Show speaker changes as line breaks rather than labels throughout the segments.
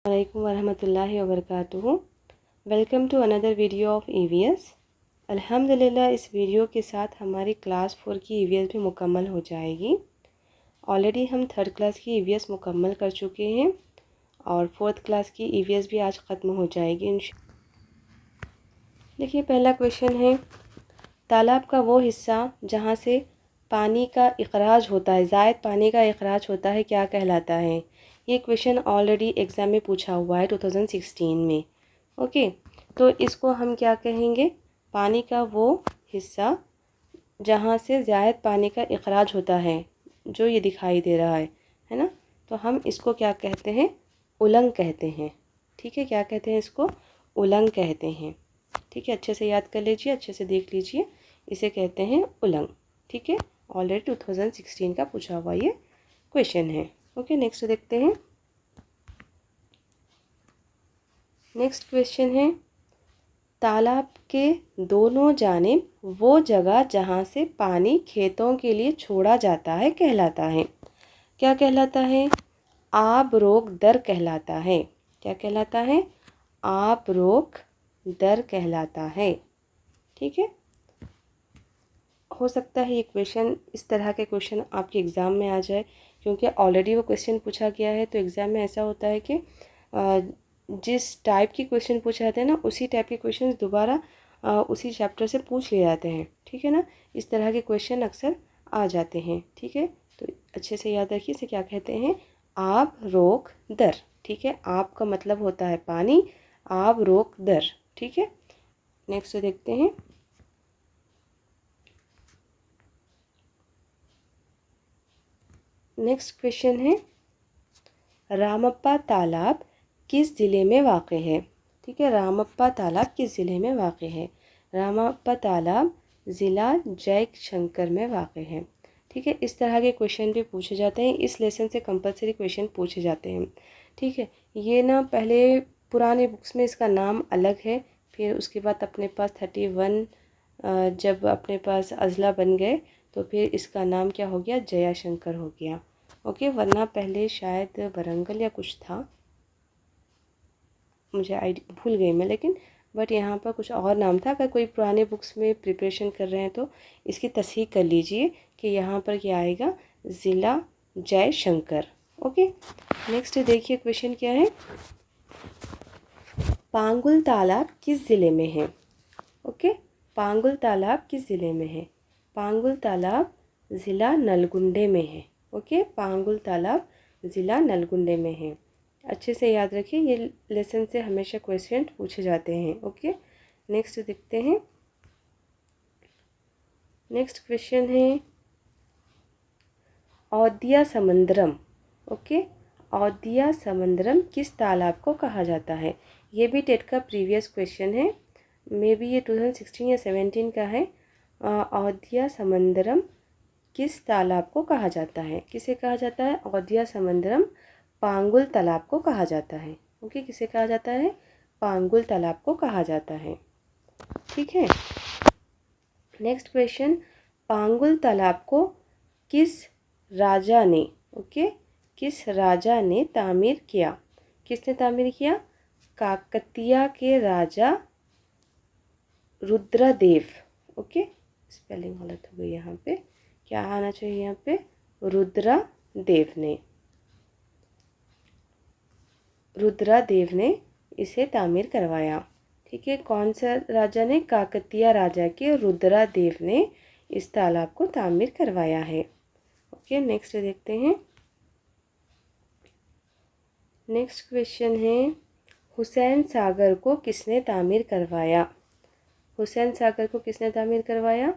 वालेकुम वरहमतुल्लाहि वबरकातुहू। Welcome to another video of EVS. अल्हम्दुलिल्लाह इस वीडियो के साथ हमारी क्लास 4 की ईवीएस भी मुकम्मल हो जाएगी। ऑलरेडी हम थर्ड क्लास की ईवीएस मुकम्मल कर चुके हैं और फोर्थ क्लास की ईवीएस भी आज ख़त्म हो जाएगी। देखिए पहला क्वेश्चन है, तालाब का वो हिस्सा जहाँ से पानी का इखराज होता है, ज़ायद पानी का इखराज होता है, क्या कहलाता है? ये क्वेश्चन ऑलरेडी एग्ज़ाम में पूछा हुआ है 2016 में। ओके, तो इसको हम क्या कहेंगे? पानी का वो हिस्सा जहाँ से ज़ायद पानी का इखराज होता है, जो ये दिखाई दे रहा है ना, तो हम इसको क्या कहते हैं? उलंग कहते हैं। ठीक है, क्या कहते हैं इसको? उलंग कहते हैं। ठीक है, अच्छे से याद कर लीजिए, अच्छे से देख लीजिए, इसे कहते हैं उलंग। ठीक है, ऑलरेडी 2016 का पूछा हुआ ये क्वेश्चन है। ओके, नेक्स्ट देखते हैं। नेक्स्ट क्वेश्चन है, तालाब के दोनों जानिब वो जगह जहाँ से पानी खेतों के लिए छोड़ा जाता है कहलाता है? क्या कहलाता है? आब रोक दर कहलाता है। क्या कहलाता है? आब रोक दर कहलाता है। ठीक है, हो सकता है ये क्वेश्चन, इस तरह के क्वेश्चन आपके एग्ज़ाम में आ जाए, क्योंकि ऑलरेडी वो क्वेश्चन पूछा गया है। तो एग्ज़ाम में ऐसा होता है कि जिस टाइप की क्वेश्चन पूछे जाते हैं ना, उसी टाइप के क्वेश्चन दोबारा उसी चैप्टर से पूछ लिए जाते हैं। ठीक है ना, इस तरह के क्वेश्चन अक्सर आ जाते हैं। ठीक है, तो अच्छे से याद रखिए, इसे क्या कहते हैं? आब रोक दर। ठीक है, आब का मतलब होता है पानी, आब रोक दर। ठीक है, नेक्स्ट देखते हैं। नेक्स्ट क्वेश्चन है, रामप्पा तालाब किस ज़िले में वाक़ है? ठीक है, रामप्पा तालाब किस ज़िले में वाक़ है? रामप्पा तालाब ज़िला जयशंकर में वाक़ है। ठीक है, इस तरह के क्वेश्चन भी पूछे जाते हैं। इस लेसन से कंपलसरी क्वेश्चन पूछे जाते हैं। ठीक है, ये ना पहले पुराने बुक्स में इसका नाम अलग है, फिर उसके बाद अपने पास 31 जब अपने पास अज़ला बन गए तो फिर इसका नाम क्या हो गया? जयाशंकर हो गया। ओके, वरना पहले शायद वरंगल या कुछ था, मुझे भूल गई मैं, लेकिन बट यहाँ पर कुछ और नाम था। अगर कोई पुराने बुक्स में प्रिपरेशन कर रहे हैं तो इसकी तस्हीह कर लीजिए कि यहाँ पर क्या आएगा? ज़िला जयशंकर। ओके, नेक्स्ट देखिए क्वेश्चन क्या है, पांगुल तालाब किस ज़िले में है? ओके, पांगुल तालाब किस ज़िले में है? पांगुल तालाब ज़िला नलगुंडे में है। ओके, पांगुल तालाब ज़िला नलगुंडे में है। अच्छे से याद रखिए, ये लेसन से हमेशा क्वेश्चन पूछे जाते हैं। ओके, नेक्स्ट देखते हैं। नेक्स्ट क्वेश्चन है, औदिया समंदरम। ओके, औदिया समंदरम किस तालाब को कहा जाता है? ये भी टेट का प्रीवियस क्वेश्चन है, मे बी ये 2016 या 17 का है। औदिया समंदरम किस तालाब को कहा जाता है? किसे कहा जाता है? औदिया समंदरम पांगुल तालाब को कहा जाता है। ओके, किसे कहा जाता है? पांगुल तालाब को कहा जाता है। ठीक है, नेक्स्ट क्वेश्चन, पांगुल तालाब को किस राजा ने, ओके, किस राजा ने तामीर किया? किसने तामीर किया? काकतिया के राजा रुद्रदेव। ओके, स्पेलिंग गलत हो गई यहाँ पे, क्या आना चाहिए यहाँ पे? रुद्रदेव ने, रुद्रदेव ने इसे तामीर करवाया। ठीक है, कौन सा राजा ने? काकतिया राजा के रुद्रदेव ने इस तालाब को तामीर करवाया है। ओके, नेक्स्ट देखते हैं। नेक्स्ट क्वेश्चन है, हुसैन सागर को किसने तामीर करवाया? हुसैन सागर को किसने तामीर करवाया?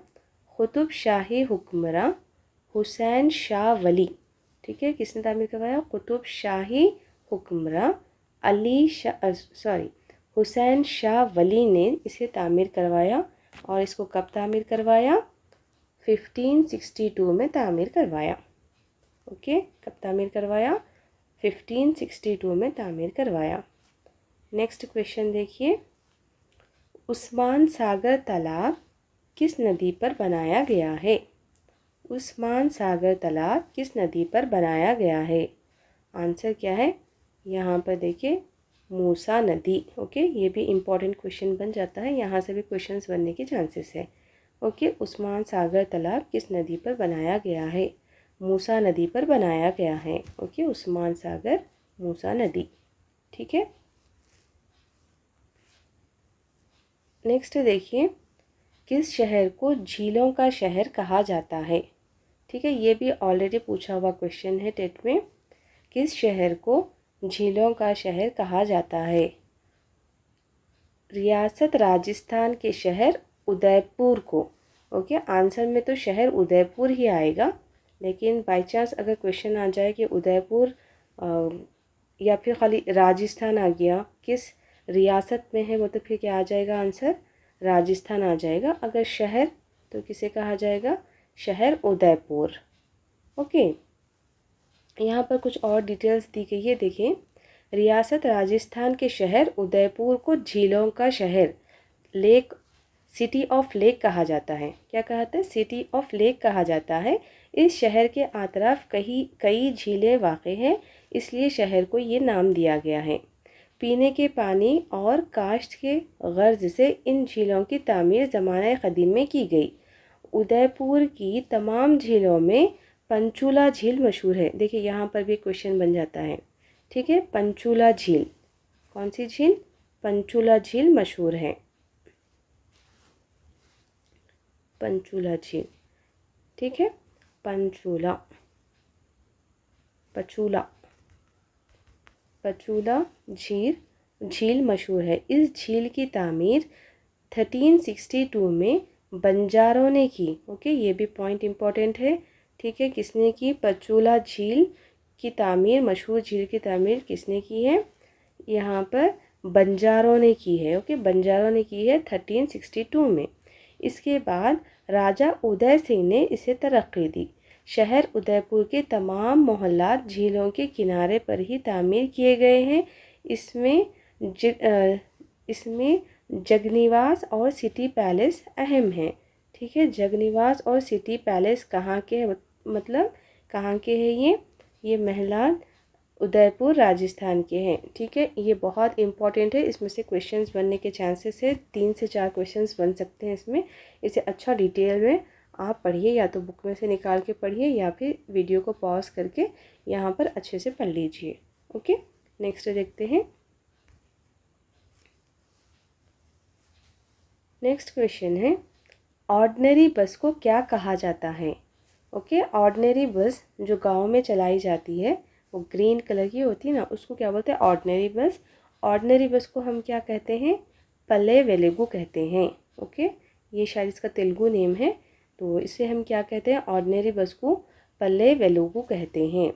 कुतुब शाही हुक्मरां हुसैन शाह वली। ठीक है, किसने तामीर करवाया? कुतुब शाही हुक्मरां हुसैन शाह वली ने इसे तामीर करवाया। और इसको कब तामीर करवाया? 1562 में तामीर करवाया। ओके, कब तामीर करवाया? 1562 में तामीर करवाया। नेक्स्ट क्वेश्चन देखिए, उस्मान सागर तालाब किस नदी पर बनाया गया है? उस्मान सागर तालाब किस नदी पर बनाया गया है? आंसर क्या है? यहाँ पर देखिए मूसा नदी। ओके, ये भी इम्पॉर्टेंट क्वेश्चन बन जाता है, यहाँ से भी क्वेश्चंस बनने के चांसेस है। ओके, उस्मान सागर तालाब किस नदी पर बनाया गया है? मूसा नदी पर बनाया गया है। ओके, उस्मान सागर मूसा नदी। ठीक है, नेक्स्ट देखिए, किस शहर को झीलों का शहर कहा जाता है? ठीक है, ये भी ऑलरेडी पूछा हुआ क्वेश्चन है टेट में। किस शहर को झीलों का शहर कहा जाता है? रियासत राजस्थान के शहर उदयपुर को। ओके, आंसर में तो शहर उदयपुर ही आएगा, लेकिन बाय चांस अगर क्वेश्चन आ जाए कि उदयपुर या फिर खाली राजस्थान आ गया, किस रियासत में है, वो तो फिर क्या आ जाएगा आंसर? राजस्थान आ जाएगा। अगर शहर तो किसे कहा जाएगा? शहर उदयपुर। ओके, यहाँ पर कुछ और डिटेल्स दी गई है, देखिए। रियासत राजस्थान के शहर उदयपुर को झीलों का शहर, लेक, सिटी ऑफ लेक कहा जाता है। क्या कहते हैं? सिटी ऑफ लेक कहा जाता है। इस शहर के आतराफ कई झीलें वाक़ हैं, इसलिए शहर को ये नाम दिया गया है। पीने के पानी और काश्त के गर्ज से इन झीलों की तामीर ज़माने क़दीम में की गई। उदयपुर की तमाम झीलों में पंचूला झील मशहूर है। देखिए, यहाँ पर भी क्वेश्चन बन जाता है। ठीक है, पंचूला झील, कौन सी झील? पंचूला झील मशहूर है। पंचूला झील, ठीक है, पंचूला, पचूला झील मशहूर है। इस झील की तामीर 1362 में बंजारों ने की। ओके, ये भी पॉइंट इम्पॉर्टेंट है। ठीक है, किसने की? पचूला झील की तामीर, मशहूर झील की तामीर किसने की है? यहाँ पर बंजारों ने की है। ओके, बंजारों ने की है 1362 में। इसके बाद राजा उदय सिंह ने इसे तरक्की दी। शहर उदयपुर के तमाम मोहल्लात झीलों के किनारे पर ही तामीर किए गए हैं। इसमें जगनिवास और सिटी पैलेस अहम हैं। ठीक है, जगनिवास और सिटी पैलेस कहाँ के हैं? मतलब कहाँ के हैं ये महलात उदयपुर राजस्थान के हैं। ठीक है, ये बहुत इंपॉर्टेंट है, इसमें से क्वेश्चंस बनने के चांसेस है, 3 से 4 क्वेश्चंस बन सकते हैं इसमें। इसे अच्छा डिटेल में आप पढ़िए, या तो बुक में से निकाल के पढ़िए या फिर वीडियो को पॉज करके यहाँ पर अच्छे से पढ़ लीजिए। ओके, नेक्स्ट देखते हैं। नेक्स्ट क्वेश्चन है, ऑर्डिनरी बस को क्या कहा जाता है? ओके, ऑर्डिनरी बस जो गाँव में चलाई जाती है, वो ग्रीन कलर की होती है ना, उसको क्या बोलते हैं? ऑर्डिनरी बस। ऑर्डिनरी बस को हम क्या कहते हैं? पल्ले वेलुगु कहते हैं। ओके, ये शायद इसका तेलुगु नेम है, तो इसे हम क्या कहते हैं? ऑर्डिनरी बस को पल्ले वेलुगु कहते हैं।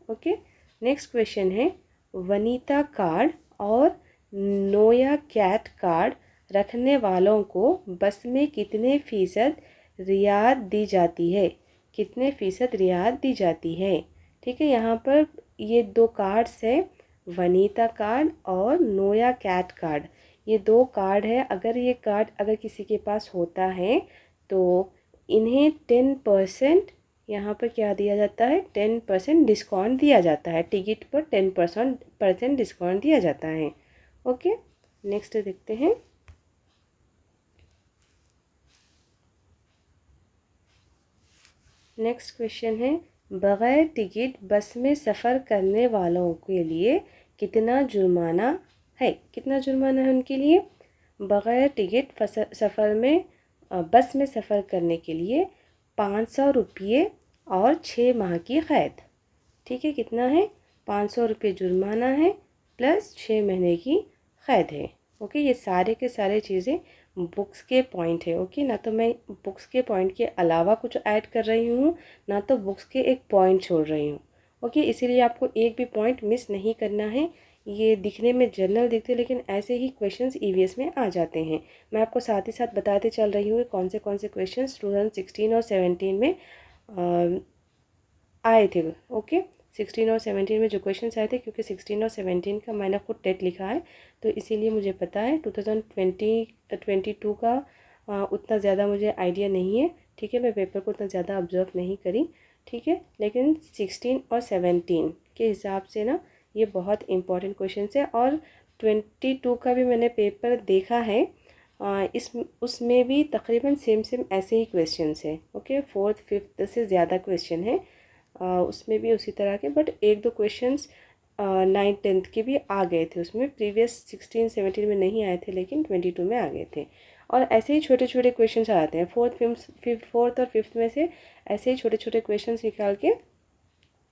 ओके, नेक्स्ट क्वेश्चन है, वनिता कार्ड और नोया कैट कार्ड रखने वालों को बस में कितने फ़ीसद रियायत दी जाती है? कितने फ़ीसद रियायत दी जाती है? ठीक है, यहाँ पर ये 2 कार्ड्स है, वनीता कार्ड और नोया कैट कार्ड। ये 2 कार्ड है। अगर ये कार्ड अगर किसी के पास होता है तो इन्हें 10% यहाँ पर क्या दिया जाता है? 10% डिस्काउंट दिया जाता है। टिकट पर 10% डिस्काउंट दिया जाता है। ओके, नेक्स्ट देखते हैं। नेक्स्ट क्वेश्चन है, बग़ैर टिकट बस में सफ़र करने वालों के लिए कितना जुर्माना है? कितना जुर्माना है उनके लिए? बग़ैर टिकट सफ़र में बस में सफ़र करने के लिए 500 रुपये और 6 माह की क़ैद। ठीक है, कितना है? 500 रुपये जुर्माना है प्लस 6 महीने की क़ैद है। ओके, ये सारे के सारे चीज़ें बुक्स के पॉइंट है। ओके, ना तो मैं बुक्स के पॉइंट के अलावा कुछ ऐड कर रही हूँ, ना तो बुक्स के एक पॉइंट छोड़ रही हूँ। ओके, इसीलिए आपको एक भी पॉइंट मिस नहीं करना है। ये दिखने में जनरल दिखते हैं, लेकिन ऐसे ही क्वेश्चंस ईवीएस में आ जाते हैं। मैं आपको साथ ही साथ बताते चल रही हूँ कौन से क्वेश्चंस 2016 और 17 में आए थे। ओके, 16 और 17 में जो क्वेश्चंस आए थे, क्योंकि 16 और 17 का मैंने खुद टेट लिखा है, तो इसीलिए मुझे पता है। 2022 का उतना ज़्यादा मुझे आइडिया नहीं है। ठीक है, मैं पेपर को उतना ज़्यादा ऑब्जर्व नहीं करी। ठीक है, लेकिन 16 और 17 के हिसाब से ना ये बहुत इंपॉर्टेंट क्वेश्चन है। और 22 का भी मैंने पेपर देखा है। उसमें भी तकरीबन सेम ऐसे ही क्वेश्चंस हैं। ओके, 4th 5th से ज़्यादा क्वेश्चन है उसमें भी उसी तरह के, बट एक दो क्वेश्चंस 9th 10th के भी आ गए थे उसमें। प्रीवियस 16 17 में नहीं आए थे, लेकिन 22 में आ गए थे। और ऐसे ही छोटे छोटे क्वेश्चंस आ जाते हैं 4th और 5th में से। ऐसे ही छोटे छोटे क्वेश्चंस निकाल के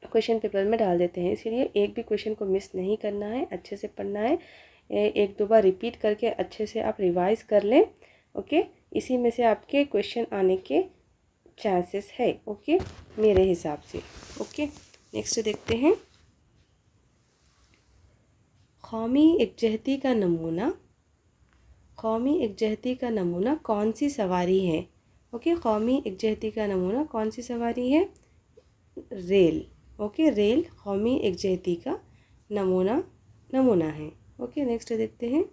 क्वेश्चन पेपर में डाल देते हैं। इसीलिए एक भी क्वेश्चन को मिस नहीं करना है, अच्छे से पढ़ना है। एक दो बार रिपीट करके अच्छे से आप रिवाइज कर लें। ओके, इसी में से आपके क्वेश्चन आने के चांसेस है। ओके, मेरे हिसाब से। ओके, नेक्स्ट देखते हैं। कौमी यकजहती का नमूना, कौमी यकजहती का नमूना कौन सी सवारी है? ओके, कौमी यकजहती का नमूना कौन सी सवारी है? रेल। ओके, रेल कौमी यकजहती का नमूना है। ओके, नेक्स्ट देखते हैं।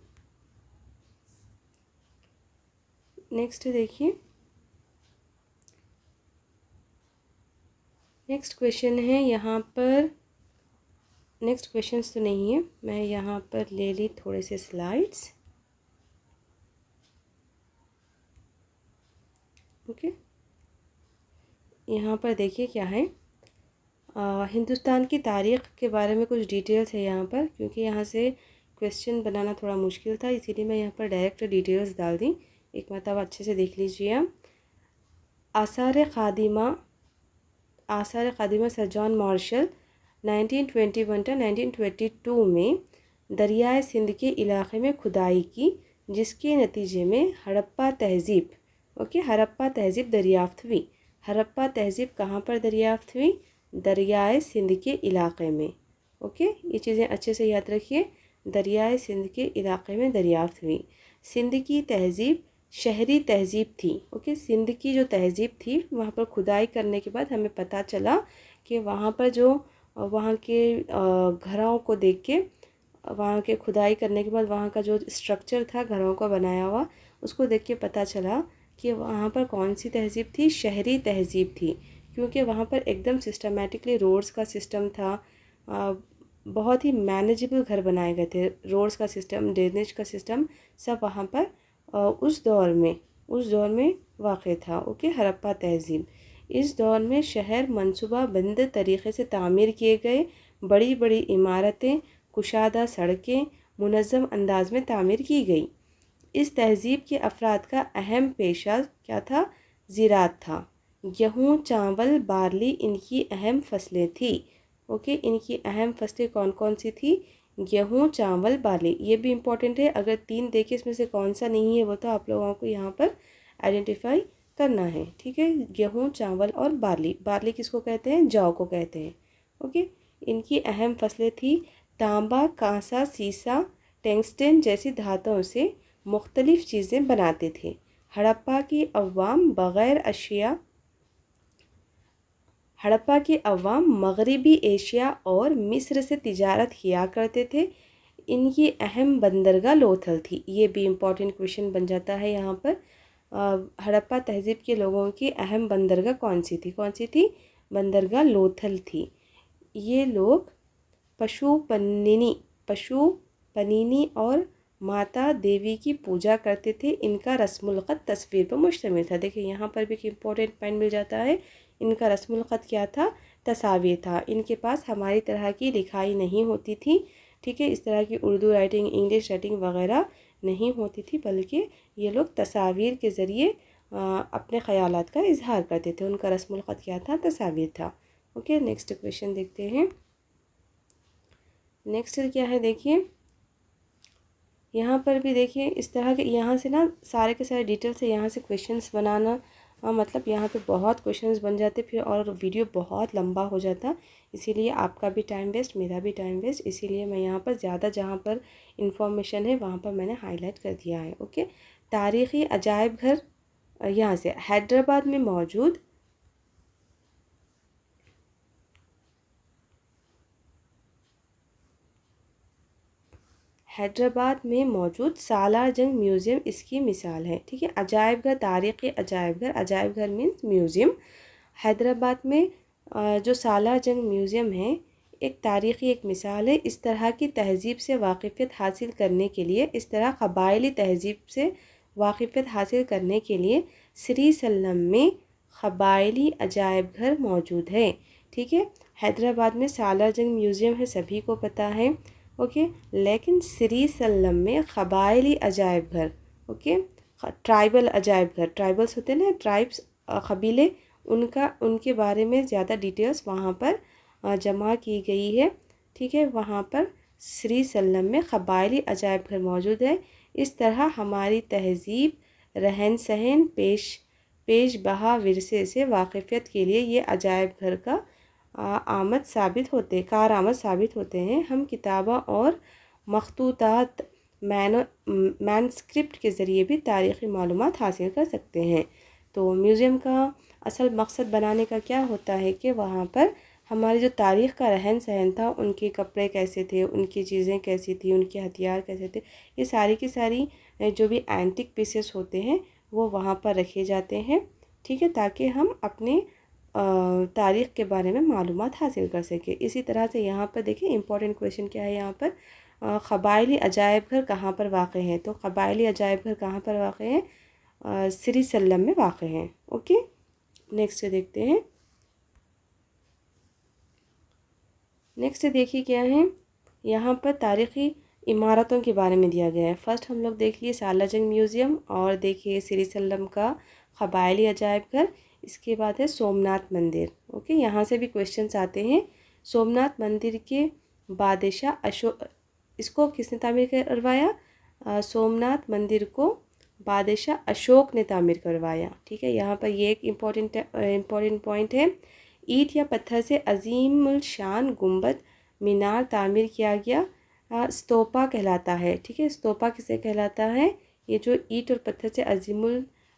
नेक्स्ट देखिए, नेक्स्ट क्वेश्चन है यहाँ पर। नेक्स्ट क्वेश्चंस तो नहीं है, मैं यहाँ पर ले ली थोड़े से स्लाइड्स। ओके, यहाँ पर देखिए क्या है। हिंदुस्तान की तारीख़ के बारे में कुछ डिटेल्स है यहाँ पर, क्योंकि यहाँ से क्वेश्चन बनाना थोड़ा मुश्किल था, इसीलिए मैं यहाँ पर डायरेक्ट डिटेल्स डाल दी। एक मतलब अच्छे से देख लीजिए आप। आसार ख़ादिमा सर जॉन मार्शल 1921 to 1922 में दरियाए सिंध के इलाक़े में खुदाई की, जिसके नतीजे में हड़प्पा तहज़ीब, ओके, हड़प्पा तहज़ीब दरियाफ़्त हुई। हड़प्पा तहज़ीब कहाँ पर दरियाफ़्त हुई? दरियाए सिंध के इलाक़े में। ओके, ये चीज़ें अच्छे से याद रखिए। दरियाए सिंध के इलाक़े में दरियाफ़्त हुई। सिंध की तहज़ीब शहरी तहज़ीब थी। ओके, सिंध की जो तहज़ीब थी वहाँ पर खुदाई करने के बाद हमें पता चला कि वहाँ पर जो वहाँ के घरों को देख के, वहाँ के खुदाई करने के बाद वहाँ का जो स्ट्रक्चर था घरों का बनाया हुआ, उसको देख के पता चला कि वहाँ पर कौन सी तहज़ीब थी? शहरी तहज़ीब थी। क्योंकि वहाँ पर एकदम सिस्टमेटिकली रोड्स का सिस्टम था, बहुत ही मैनेजेबल घर बनाए गए थे। रोड्स का सिस्टम, ड्रेनेज का सिस्टम सब वहाँ पर उस दौर में वाक़ था। ओके, हड़प्पा तहज़ीब। इस दौर में शहर मनसूबाबंद तरीक़े से तामीर किए गए। बड़ी बड़ी इमारतें, कुशादा सड़कें मुनज़्ज़म अंदाज में तामीर की गई। इस तहज़ीब के अफराद का अहम पेशा क्या था? ज़राअत था। गेहूँ, चावल, बार्ली इनकी अहम फसलें थी। ओके, इनकी अहम फसलें कौन कौन सी थी? गेहूँ, चावल, बार्ली। ये भी इम्पॉर्टेंट है। अगर 3 देखे इसमें से कौन सा नहीं है वो तो आप लोगों को यहाँ पर आइडेंटिफाई करना है। ठीक है, गेहूँ, चावल और बार्ली। बार्ली किसको कहते हैं? जौ को कहते हैं। ओके, इनकी अहम फसलें थी। तांबा, कांसा, सीसा, टंगस्टन जैसी धातुओं से मुख्तलिफ़ चीज़ें बनाते थे। हड़प्पा की अवाम मगरबी एशिया और मिस्र से तिजारत किया करते थे। इनकी अहम बंदरगाह लोथल थी। ये भी इम्पॉर्टेंट क्वेश्चन बन जाता है यहाँ पर। हड़प्पा तहज़ीब के लोगों की अहम बंदरगाह कौन सी थी? बंदरगाह लोथल थी। ये लोग पशु पनीनी और माता देवी की पूजा करते थे। इनका रस्मुल ख़त तस्वीर पर मुश्तमिल था। देखिए यहाँ पर भी एक इम्पोर्टेंट पॉइंट मिल जाता है। इनका रस्मुल ख़त क्या था? तस्वीर था। इनके पास हमारी तरह की लिखाई नहीं होती थी। ठीक है, इस तरह की उर्दू राइटिंग, इंग्लिश राइटिंग वगैरह नहीं होती थी, बल्कि ये लोग तस्वीर के ज़रिए अपने ख़यालात का इजहार करते थे। उनका रस्मुल ख़त क्या था? तस्वीर था। ओके, नेक्स्ट क्वेश्चन देखते हैं। नेक्स्ट क्या है, देखिए यहाँ पर भी देखिए इस तरह के, यहाँ से ना सारे के सारे डिटेल से यहाँ से क्वेश्चंस बनाना, मतलब यहाँ पे बहुत क्वेश्चंस बन जाते फिर, और वीडियो बहुत लंबा हो जाता। इसीलिए आपका भी टाइम वेस्ट, मेरा भी टाइम वेस्ट। इसीलिए मैं यहाँ पर ज़्यादा जहाँ पर इंफॉर्मेशन है वहाँ पर मैंने हाईलाइट कर दिया है। ओके, तारीख़ी अजायब घर यहाँ से हैदराबाद में मौजूद सालार जंग म्यूज़ियम इसकी मिसाल है। ठीक है, अजायब घर, तारीख़ी अजायब घर मीन्स म्यूज़ियम। हैदराबाद में जो सालार जंग म्यूज़ियम है एक तारीख़ी एक मिसाल है। इस तरह की तहज़ीब से वाक़िफ़ियत हासिल करने के लिए, इस तरह क़बाइली तहज़ीब से वाक़िफ़ियत हासिल करने के लिए श्री सल्लम में क़बाइली अजायब घर मौजूद है। ठीक है, हैदराबाद में सालार जंग म्यूज़ियम है, सभी को पता है। ओके, लेकिन श्री सल्लम में क़बाइली अजायब घर, ओके, ट्राइबल अजायब घर, ट्राइबल्स होते हैं ना, ट्राइब्स, कबीले, उनके बारे में ज़्यादा डिटेल्स वहाँ पर जमा की गई है। ठीक है, वहाँ पर श्री सल्लम में क़बाइली अजायब घर मौजूद है। इस तरह हमारी तहज़ीब, रहन सहन, पेश बहा विरसे से वाक़िफ़ियत के लिए ये अजायब घर का कारआमद साबित होते हैं। हम किताबा और मखतूतात मैनस्क्रिप्ट के ज़रिए भी तारीख़ी मालूमात हासिल कर सकते हैं। तो म्यूज़ियम का असल मकसद बनाने का क्या होता है कि वहाँ पर हमारी जो तारीख़ का रहन सहन था, उनके कपड़े कैसे थे, उनकी चीज़ें कैसी थी, उनके हथियार कैसे थे, ये सारी की सारी जो भी एंटिक पीसेस होते हैं वो वहाँ पर रखे जाते हैं। ठीक है, ताकि हम अपने तारीख़ के बारे में मालूमात हासिल कर सकें। इसी तरह से यहाँ पर देखिए इम्पोर्टेंट क्वेश्चन क्या है यहाँ पर, क़बाइली अजायब घर कहाँ पर वाक़ हैं। तो क़बाइली अजायब घर कहाँ पर वाक़ हैं, श्री सल्लम में वाक़ हैं। ओके, नेक्स्ट देखते हैं। नेक्स्ट देखिए क्या है, यहाँ पर तारीख़ी इमारतों के बारे में दिया गया है। फ़र्स्ट हम लोग देख लिए सालार जंग म्यूज़ियम और देखिए श्री सल्लम का क़बाइली अजायब घर। इसके बाद है सोमनाथ मंदिर। ओके, यहाँ से भी क्वेश्चंस आते हैं। सोमनाथ मंदिर के बादशाह अशोक, इसको किसने तामीर करवाया, सोमनाथ मंदिर को बादशाह अशोक ने तामीर करवाया। ठीक है, यहाँ पर ये एक इम्पॉर्टेंट पॉइंट है। ईंट या पत्थर से अजीमुल शान गुंबद मीनार तामीर किया गया स्तूपा कहलाता है। ठीक है, स्तूपा किसे कहलाता है, ये जो ईंट और पत्थर से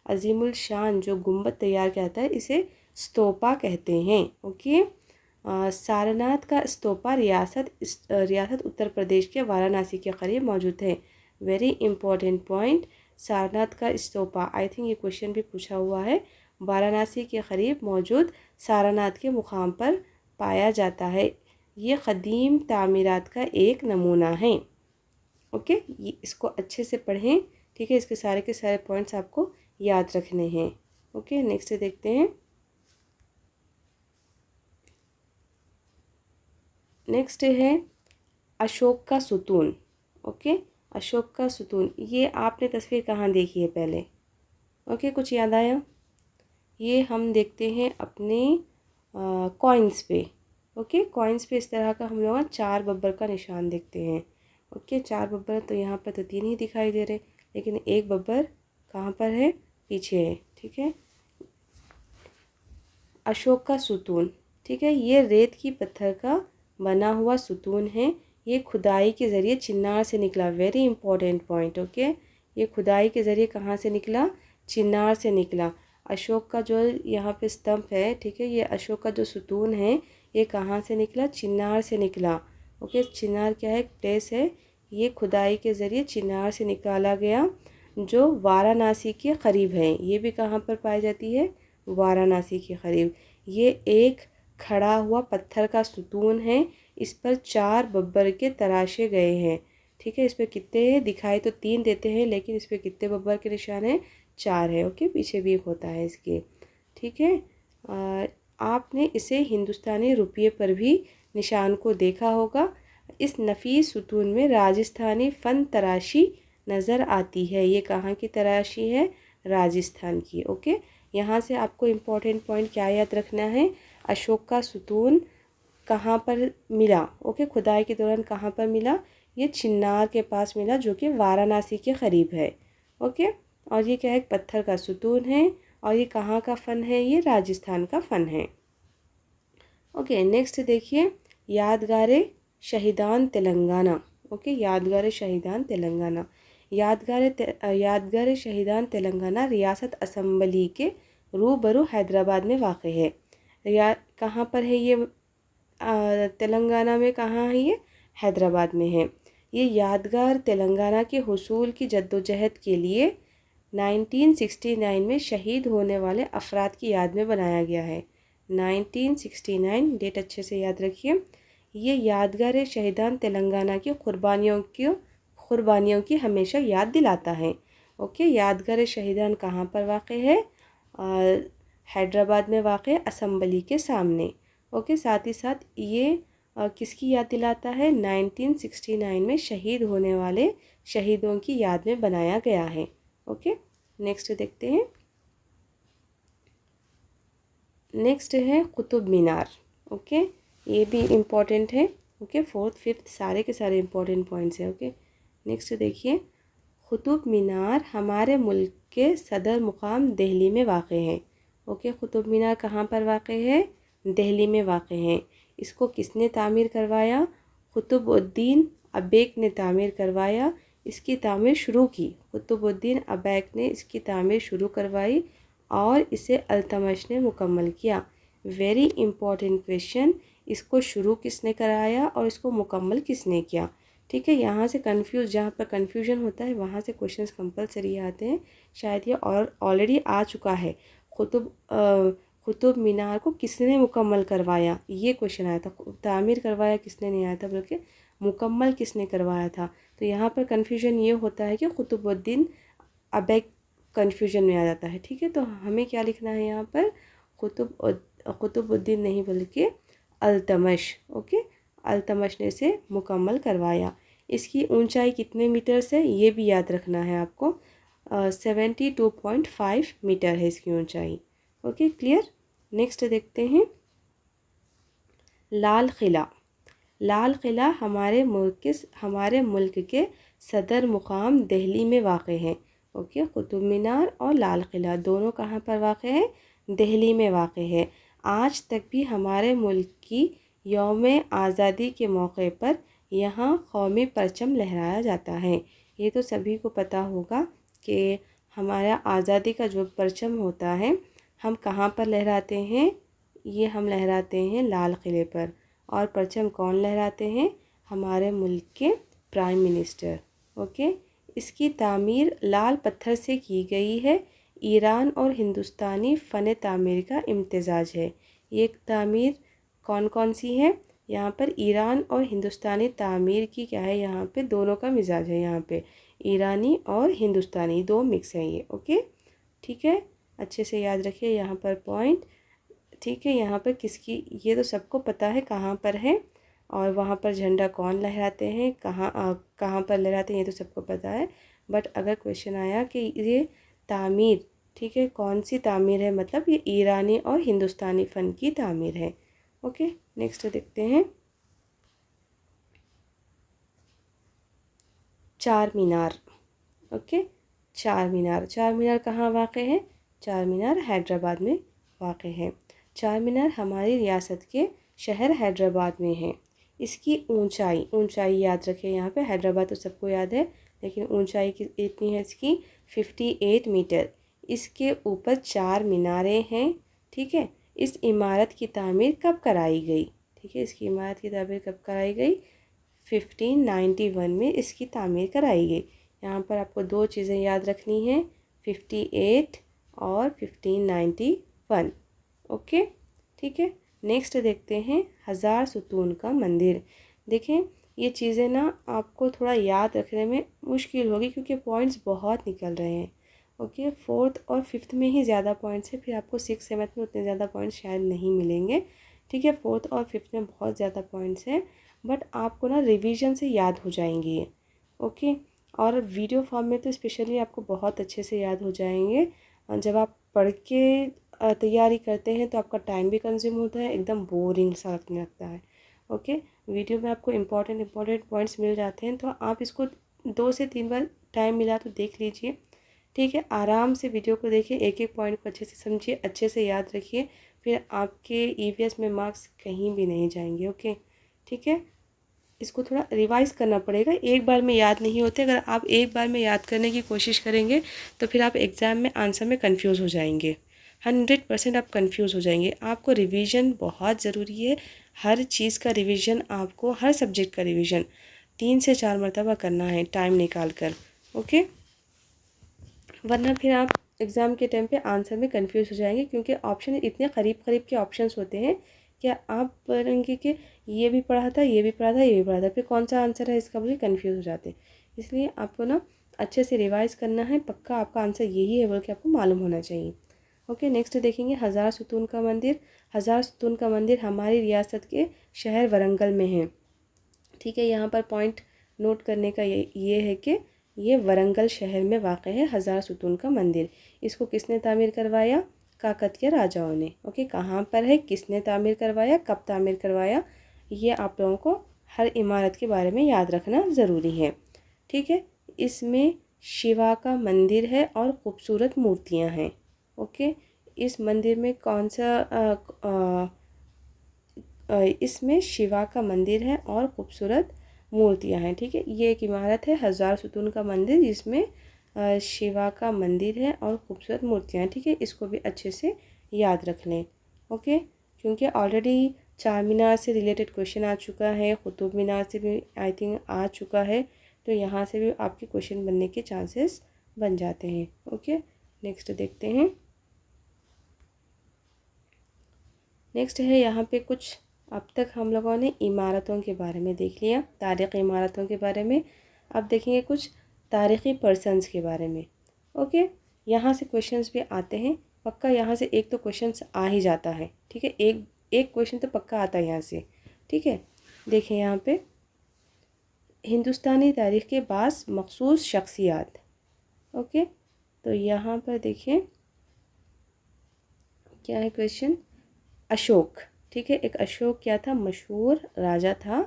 अजीमुल शान जो गुंबद तैयार कहता है, इसे स्तूपा कहते हैं। ओके, सारनाथ का स्तूपा रियासत उत्तर प्रदेश के वाराणसी के करीब मौजूद है। वेरी इंपॉर्टेंट पॉइंट, सारनाथ का स्तूपा, आई थिंक ये क्वेश्चन भी पूछा हुआ है। वाराणसी के करीब मौजूद सारनाथ के मुकाम पर पाया जाता है। ये क़दीम तामीरात का एक नमूना है। ओके, ये इसको अच्छे से पढ़ें। ठीक है, इसके सारे के सारे पॉइंट्स आपको याद रखने हैं। ओके, नेक्स्ट देखते हैं। नेक्स्ट है अशोक का सुतून। ओके, अशोक का सुतून, ये आपने तस्वीर कहाँ देखी है पहले। ओके, कुछ याद आया, ये हम देखते हैं अपने कॉइन्स पे। ओके, कॉइन्स पे इस तरह का हम लोग 4 बब्बर का निशान देखते हैं। ओके, 4 बब्बर, तो यहाँ पर तो 3 ही दिखाई दे रहे, लेकिन एक बब्बर कहाँ पर है, पीछे है। ठीक है, अशोक का सुतून, ठीक है, ये रेत की पत्थर का बना हुआ सुतून है। ये खुदाई के ज़रिए चिन्नार से निकला। Very important point. ओके, ये खुदाई के ज़रिए कहाँ से निकला, चिन्नार से निकला। अशोक का जो यहाँ पे स्तंभ है, ठीक है, ये अशोक का जो सुतून है, ये कहाँ से निकला, चिन्नार से निकला। ओके, चिन्नार क्या है, एक प्लेस है, ये खुदाई के ज़रिए चिन्नार से निकाला गया, जो वाराणसी के करीब है। ये भी कहाँ पर पाई जाती है, वाराणसी के करीब। ये एक खड़ा हुआ पत्थर का सुतून है, इस पर 4 बब्बर के तराशे गए हैं। ठीक है, इस पर कितने दिखाई तो 3 देते हैं, लेकिन इस पर कितने बब्बर के निशान हैं, 4 है। ओके, पीछे भी एक होता है इसके। ठीक है, आपने इसे हिंदुस्तानी रुपये पर भी निशान को देखा होगा। इस नफीस सुतून में राजस्थानी फ़न तराशी नज़र आती है। ये कहाँ की तराशी है, राजस्थान की। ओके, यहाँ से आपको इम्पोर्टेंट पॉइंट क्या याद रखना है, अशोक का सुतून कहाँ पर मिला। ओके, खुदाई के दौरान कहाँ पर मिला, ये चिन्नार के पास मिला, जो कि वाराणसी के करीब है। ओके, और ये क्या है, एक पत्थर का सुतून है, और ये कहाँ का फ़न है, ये राजस्थान का फ़न है। ओके, नेक्स्ट देखिए, यादगार शहीदान तेलंगाना। ओके, यादगार शहीदान तेलंगाना, यादगार शहीदान तेलंगाना रियासत असम्बली के रूबरू हैदराबाद में वाक़ है। कहाँ पर है ये, तेलंगाना में कहाँ है ये, हैदराबाद में है। ये यादगार तेलंगाना के हुसूल की जद्दोजहद के लिए 1969 में शहीद होने वाले अफराद की याद में बनाया गया है। 1969 डेट अच्छे से याद रखिए। ये यादगार शहीदान तेलंगाना की कुर्बानियों की हमेशा याद दिलाता है। ओके, यादगार शहीदान कहाँ पर वाक़ है? हैदराबाद में वाक़ है, असम्बली के सामने। ओके, साथ ही साथ ये किसकी याद दिलाता है? 1969 में शहीद होने वाले शहीदों की याद में बनाया गया है। ओके, नेक्स्ट देखते हैं। नेक्स्ट है कुतुब मीनार। ओके, ये भी इम्पॉर्टेंट है। ओके, फोर्थ फिफ्थ सारे के सारे इम्पॉर्टेंट पॉइंट्स हैं। ओके, नेक्स्ट देखिए, कुतुब मीनार हमारे मुल्क के सदर मुकाम दिल्ली में वाक़ है। ओके, कुतुब मीनार कहाँ पर वाक़ है? दिल्ली में वाक़ है। इसको किसने तामीर करवाया? कुतुबुद्दीन अबैक ने तामीर करवाया। इसकी तामीर शुरू की, कुतुबुद्दीन अबैक ने इसकी तामीर शुरू करवाई और इसे अल्तमश ने मुकम्मल किया। वेरी इंपॉर्टेंट क्वेश्चन, इसको शुरू किसने कराया और इसको मुकम्मल किसने किया? ठीक है, यहाँ से जहाँ पर कन्फ्यूजन होता है वहाँ से क्वेश्चंस कंपलसरी आते हैं। शायद ये और ऑलरेडी आ चुका है। कुतुब मीनार को किसने मुकम्मल करवाया, ये क्वेश्चन आया था। तामीर करवाया किसने नहीं आया था, बल्कि मुकम्मल किसने करवाया था। तो यहाँ पर कन्फ्यूजन ये होता है कि कुतुबुद्दीन अबैक कन्फ्यूजन में आ जाता है। ठीक है, तो हमें क्या लिखना है यहाँ पर? कुतुबुद्दीन नहीं बल्कि अल्तमश। ओके, अल्तमश ने इसे मुकम्मल करवाया। इसकी ऊंचाई कितने मीटर से, ये भी याद रखना है आपको। 72.5 मीटर है इसकी ऊंचाई। Okay, clear. नेक्स्ट देखते हैं, लाल किला। लाल किला हमारे मुल्क के सदर मुकाम दिल्ली में वाक़ है। ओके, कुतुब मीनार और लाल किला दोनों कहाँ पर वाक़ है? दिल्ली में वाक़ है। आज तक भी हमारे मुल्क की यौम आज़ादी के मौके पर यहाँ कौमी परचम लहराया जाता है। ये तो सभी को पता होगा कि हमारा आज़ादी का जो परचम होता है हम कहाँ पर लहराते हैं? ये हम लहराते हैं लाल किले पर। और परचम कौन लहराते हैं? हमारे मुल्क के प्राइम मिनिस्टर। ओके, इसकी तामीर लाल पत्थर से की गई है। ईरान और हिंदुस्तानी फ़न तामीर का इम्तिज़ाज है। ये तामीर कौन कौन सी है? यहाँ पर ईरान और हिंदुस्तानी तामीर की क्या है? यहाँ पे दोनों का मिजाज है। यहाँ पे ईरानी और हिंदुस्तानी दो मिक्स हैं ये। ओके, ठीक है, अच्छे से याद रखिए यहाँ पर पॉइंट। ठीक है, यहाँ पर किसकी, ये तो सबको पता है कहाँ पर है और वहाँ पर झंडा कौन लहराते हैं, कहाँ पर लहराते हैं, ये तो सबको पता है। बट अगर क्वेश्चन आया कि ये तामीर, ठीक है, कौन सी तामीर है, मतलब ये ईरानी और हिंदुस्तानी फ़न की तामीर है। ओके, नेक्स्ट देखते हैं, चार मीनार। ओके, चार मीनार कहाँ वाक़ है? चार मीनार हैदराबाद में वाक़ है। चार मीनार हमारी रियासत के शहर हैदराबाद में है। इसकी ऊंचाई याद रखें, यहाँ पे हैदराबाद तो सबको याद है, लेकिन ऊंचाई की इतनी है इसकी 58 मीटर। इसके ऊपर चार मीनारें हैं। ठीक है, इस इमारत की तामीर कब कराई गई? ठीक है, इसकी इमारत की तामीर कब कराई गई? 1591 में इसकी तामीर कराई गई। यहाँ पर आपको दो चीज़ें याद रखनी हैं, 58 और 1591। ओके, ठीक है, नेक्स्ट देखते हैं, हज़ार सुतून का मंदिर। देखें, ये चीज़ें ना आपको थोड़ा याद रखने में मुश्किल होगी क्योंकि पॉइंट्स बहुत निकल रहे हैं। ओके, फोर्थ और फिफ्थ में ही ज़्यादा पॉइंट्स है, फिर आपको सिक्स सेवन्थ में उतने ज़्यादा पॉइंट्स शायद नहीं मिलेंगे। ठीक है, फोर्थ और फिफ्थ में बहुत ज़्यादा पॉइंट्स हैं, बट आपको ना रिवीजन से याद हो जाएंगे ये। ओके, और वीडियो फॉर्म में तो स्पेशली आपको बहुत अच्छे से याद हो जाएंगे। जब आप पढ़ के तैयारी करते हैं तो आपका टाइम भी कंज्यूम होता है, एकदम बोरिंग सा लगने लगता है। ओके, वीडियो में आपको इम्पॉर्टेंट पॉइंट्स मिल जाते हैं, तो आप इसको 2 से 3 बार टाइम मिला तो देख लीजिए। ठीक है, आराम से वीडियो को देखिए, एक एक पॉइंट को अच्छे से समझिए, अच्छे से याद रखिए, फिर आपके ईवीएस में मार्क्स कहीं भी नहीं जाएंगे। ओके, ठीक है, इसको थोड़ा रिवाइज़ करना पड़ेगा, एक बार में याद नहीं होते। अगर आप एक बार में याद करने की कोशिश करेंगे तो फिर आप एग्ज़ाम में आंसर में कंफ्यूज हो जाएंगे, 100% आप कंफ्यूज हो जाएंगे। आपको रिवीजन बहुत ज़रूरी है, हर चीज़ का रिवीजन, आपको हर सब्जेक्ट का रिवीजन 3 से 4 मरतबा करना है टाइम निकाल कर। ओके, वरना फिर आप एग्ज़ाम के टाइम पे आंसर में कंफ्यूज हो जाएंगे, क्योंकि ऑप्शन इतने करीब के ऑप्शंस होते हैं क्या आप बोलेंगे कि ये भी पढ़ा था, ये भी पढ़ा था, ये भी पढ़ा था, फिर कौन सा आंसर है इसका, बोले कन्फ्यूज़ हो जाते। इसलिए आपको ना अच्छे से रिवाइज़ करना है, पक्का आपका आंसर यही है बोल के आपको मालूम होना चाहिए। ओके, नेक्स्ट देखेंगे हज़ार सुतून का मंदिर। हज़ार सुतून का मंदिर हमारी रियासत के शहर वरंगल में है। ठीक है, यहाँ पर पॉइंट नोट करने का ये है कि ये वरंगल शहर में वाक़ है हज़ार सुतून का मंदिर। इसको किसने तामीर करवाया? काकतीय राजाओं ने। ओके, कहाँ पर है, किसने तामीर करवाया, कब तामीर करवाया, ये आप लोगों को हर इमारत के बारे में याद रखना ज़रूरी है। ठीक है, इसमें शिवा का मंदिर है और ख़ूबसूरत मूर्तियाँ हैं। ओके, इस मंदिर में कौन सा इसमें शिवा का मंदिर है और ख़ूबसूरत मूर्तियाँ हैं। ठीक है, ये एक इमारत है हज़ार सुतून का मंदिर जिसमें शिवा का मंदिर है और ख़ूबसूरत मूर्तियाँ हैं। ठीक है, इसको भी अच्छे से याद रख लें। ओके, क्योंकि ऑलरेडी चार मीनार से रिलेटेड क्वेश्चन आ चुका है, कुतुब मीनार से भी आई थिंक आ चुका है, तो यहाँ से भी आपके क्वेश्चन बनने के चांसेस बन जाते हैं। ओके, नेक्स्ट देखते हैं। नेक्स्ट है यहाँ पे कुछ अब तक हम लोगों ने इमारतों के बारे में देख लिया, तारीख़ी इमारतों के बारे में। अब देखेंगे कुछ तारीख़ी पर्सन्स के बारे में। ओके, यहाँ से क्वेश्चंस भी आते हैं, पक्का यहाँ से एक तो क्वेश्चंस आ ही जाता है। ठीक है, एक क्वेश्चन तो पक्का आता है यहाँ से। ठीक है, देखें यहाँ पे हिंदुस्तानी तारीख़ के बास मखसूस शख्सियात। ओके, तो यहाँ पर देखिए क्या है क्वेश्चन, अशोक। ठीक है, एक अशोक क्या था, मशहूर राजा था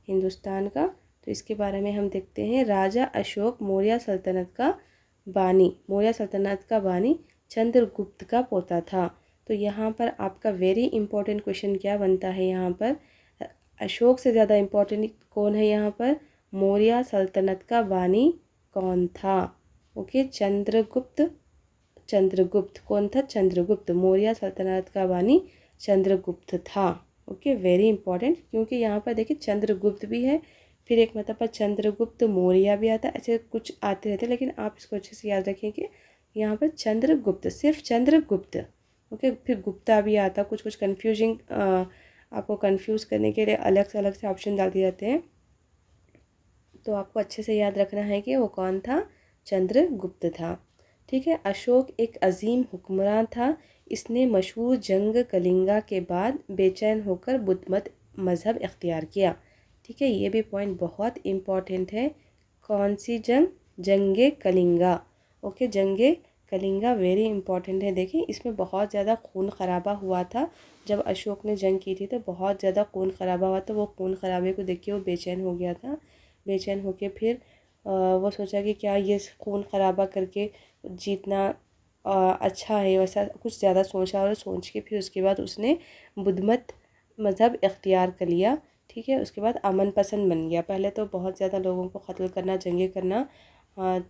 हिंदुस्तान का। तो इसके बारे में हम देखते हैं। राजा अशोक मौर्य सल्तनत का बानी चंद्रगुप्त का पोता था। तो यहाँ पर आपका वेरी इंपॉर्टेंट क्वेश्चन क्या बनता है, यहाँ पर अशोक से ज़्यादा इम्पोर्टेंट कौन है, यहाँ पर मौर्य सल्तनत का बानी कौन था। ओके, चंद्रगुप्त कौन था, चंद्रगुप्त। मौर्य सल्तनत का बानी चंद्रगुप्त था। ओके, वेरी इंपॉर्टेंट, क्योंकि यहाँ पर देखिए चंद्रगुप्त भी है, फिर एक मतलब पर चंद्रगुप्त मौर्य भी आता है, ऐसे कुछ आते रहते हैं, लेकिन आप इसको अच्छे से याद रखें कि यहाँ पर चंद्रगुप्त, सिर्फ चंद्रगुप्त। ओके, फिर गुप्ता भी आता, कुछ कन्फ्यूजिंग आपको कंफ्यूज करने के लिए अलग से ऑप्शन डाल दिए जाते हैं, तो आपको अच्छे से याद रखना है कि वो कौन था, चंद्रगुप्त था। ठीक है, अशोक एक अजीम हुक्मरान था। इसने मशहूर जंग कलिंगा के बाद बेचैन होकर बुद्ध मत मज़हब इख्तियार किया। ठीक है, ये भी पॉइंट बहुत इम्पॉर्टेंट है। कौन सी जंग, जंगे कलिंगा। ओके, जंगे कलिंगा वेरी इंपॉर्टेंट है। देखिए, इसमें बहुत ज़्यादा खून खराबा हुआ था। जब अशोक ने जंग की थी तो बहुत ज़्यादा खून खराबा हुआ, तो वो खून खराबे को देख के वो बेचैन हो गया था। बेचैन होके फिर वो सोचा कि क्या ये खून खराबा करके जीतना अच्छा है, वैसा कुछ ज़्यादा सोचा, और सोच के फिर उसके बाद उसने बुद्धमत मज़हब इख्तियार कर लिया। ठीक है, उसके बाद अमन पसंद बन गया। पहले तो बहुत ज़्यादा लोगों को कत्ल करना, जंगे करना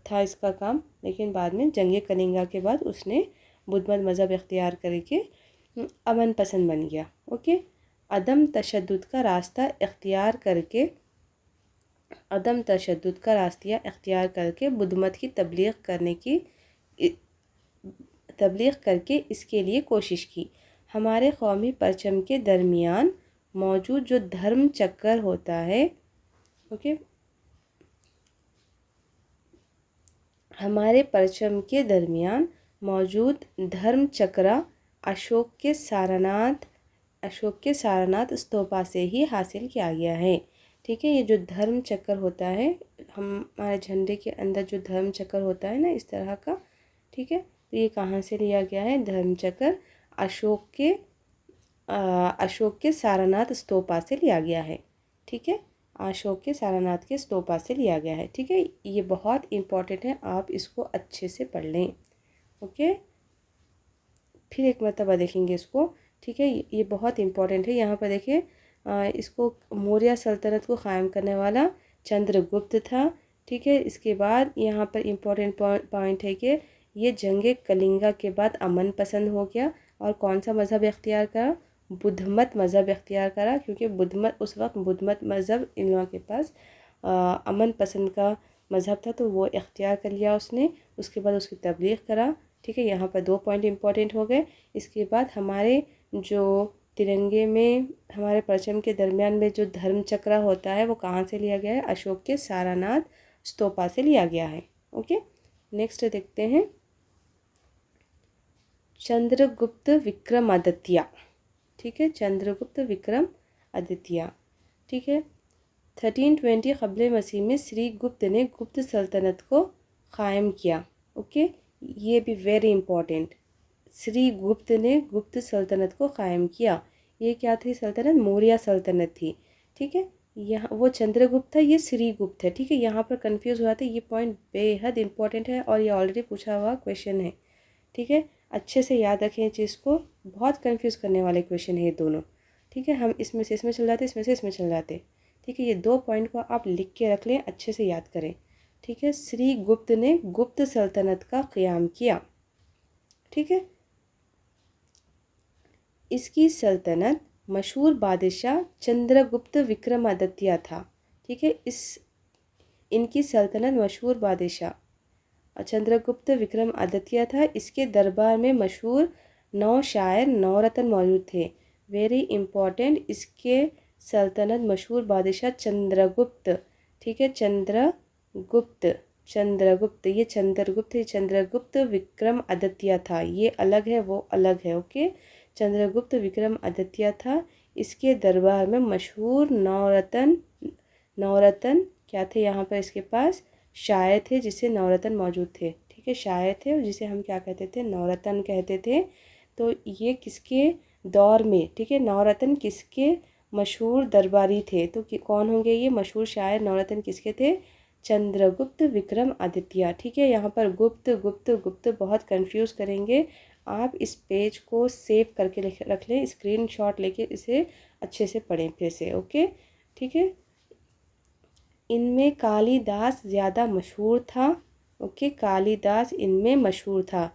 था इसका काम, लेकिन बाद में जंगे कलिंगा के बाद उसने बुद्धमत मज़हब इख्तियार करके अमन पसंद बन गया। ओके, अदम तशद्दुद का रास्ता इख्तियार करके इख्तियार करके बुद्धमत की तबलीग करके इसके लिए कोशिश की। हमारे कौमी परचम के दरमियान मौजूद जो धर्म चक्कर होता है, ओके, हमारे परचम के दरमियान मौजूद धर्म चक्रा अशोक के सारनाथ स्तूपा से ही हासिल किया गया है। ठीक है, ये जो धर्म चक्कर होता है, हमारे झंडे के अंदर जो धर्म चक्कर होता है ना इस तरह का, ठीक है, तो ये कहाँ से लिया गया है, धर्म चक्कर अशोक के सारनाथ स्तूपा से लिया गया है। ठीक है, अशोक के सारनाथ के स्तूपा से लिया गया है। ठीक है, ये बहुत इम्पॉर्टेंट है, आप इसको अच्छे से पढ़ लें। ओके, फिर एक मरतबा देखेंगे इसको। ठीक है, ये बहुत इम्पॉर्टेंट है। यहाँ पर देखिए, इसको मौर्य सल्तनत को क़ायम करने वाला चंद्रगुप्त था। ठीक है, इसके बाद यहाँ पर इम्पोर्टेंट पॉइंट है कि ये जंग कलिंगा के बाद अमन पसंद हो गया और कौन सा मज़हब इख्तियार करा, बुद्धमत मज़हब इख्तियार करा, क्योंकि उस वक्त बुद्धमत मज़हब इन लोगों के पास अमन पसंद का मज़हब था, तो वो इख्तियार कर लिया उसने। उसके बाद उसकी तबलीग करा। ठीक है, यहाँ पर 2 पॉइंट इम्पोर्टेंट हो गए। इसके बाद हमारे जो तिरंगे में हमारे परचम के दरमियान में जो धर्म चक्र होता है वो कहाँ से लिया गया है? अशोक के सारनाथ स्तूपा से लिया गया है। ओके, नेक्स्ट देखते हैं चंद्रगुप्त विक्रमादित्य। ठीक है, चंद्रगुप्त विक्रम आदित्य। ठीक है, 1320 क़ब्ल मसीह में श्री गुप्त ने गुप्त सल्तनत को क़ायम किया। ओके, ये भी वेरी इंपॉर्टेंट। श्री गुप्त ने गुप्त सल्तनत को क़ायम किया। ये क्या थी सल्तनत? मौर्य सल्तनत थी। ठीक है, यहाँ वो चंद्रगुप्त था, ये श्री गुप्त है। ठीक है, यहाँ पर कंफ्यूज हुआ था, ये पॉइंट बेहद इंपॉर्टेंट है और ये ऑलरेडी पूछा हुआ क्वेश्चन है। ठीक है, अच्छे से याद रखें इस चीज़ को, बहुत कंफ्यूज करने वाले क्वेश्चन है ये दोनों। ठीक है, हम इसमें से इसमें चल जाते, इसमें से इसमें चल जाते। ठीक है, ये 2 पॉइंट को आप लिख के रख लें, अच्छे से याद करें। ठीक है, श्री गुप्त ने गुप्त सल्तनत का क़याम किया। ठीक है, इसकी सल्तनत मशहूर बादशाह चंद्रगुप्त विक्रमादित्य था। ठीक है, इनकी सल्तनत मशहूर बादशाह चंद्रगुप्त विक्रमादित्य था। इसके दरबार में मशहूर 9 शायर 9 रत्न मौजूद थे। वेरी इम्पॉर्टेंट, इसके सल्तनत मशहूर बादशाह चंद्रगुप्त। ठीक है, चंद्रगुप्त ये चंद्रगुप्त विक्रमादित्य था। ये अलग है, वो अलग है। ओके, चंद्रगुप्त विक्रमादित्य था। इसके दरबार में मशहूर 9 रत्न क्या थे? यहाँ पर इसके पास शायर थे जिसे 9 रत्न मौजूद थे। ठीक है, शायर थे जिसे हम क्या कहते थे? 9 रत्न कहते थे। तो ये किसके दौर में? ठीक है, 9 रत्न किसके मशहूर दरबारी थे? तो कौन होंगे ये मशहूर शायर 9 रत्न किसके थे? चंद्रगुप्त विक्रमादित्य। ठीक है, यहाँ पर गुप्त गुप्त गुप्त बहुत कंफ्यूज करेंगे। आप इस पेज को सेव करके रख लें, स्क्रीनशॉट लेके इसे अच्छे से पढ़ें फिर से। ओके, ठीक है, इनमें कालिदास ज़्यादा मशहूर था। ओके, कालिदास इनमें मशहूर था।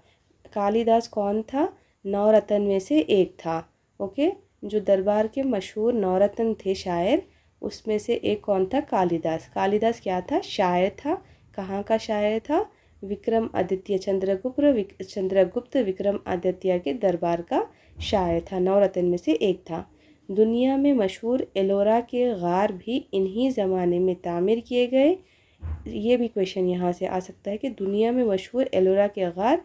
कालिदास कौन था? 9 रत्न में से एक था। ओके, जो दरबार के मशहूर 9 रत्न थे शायर, उसमें से एक कौन था? कालिदास। कालिदास क्या था? शायर था। कहाँ का शायर था? विक्रमादित्य चंद्रगुप्त विक्रमादित्य के दरबार का शायर था। 9 रत्न में से एक था। दुनिया में मशहूर एलोरा के गार भी इन्हीं ज़माने में तामीर किए गए। ये भी क्वेश्चन यहाँ से आ सकता है कि दुनिया में मशहूर एलोरा के गार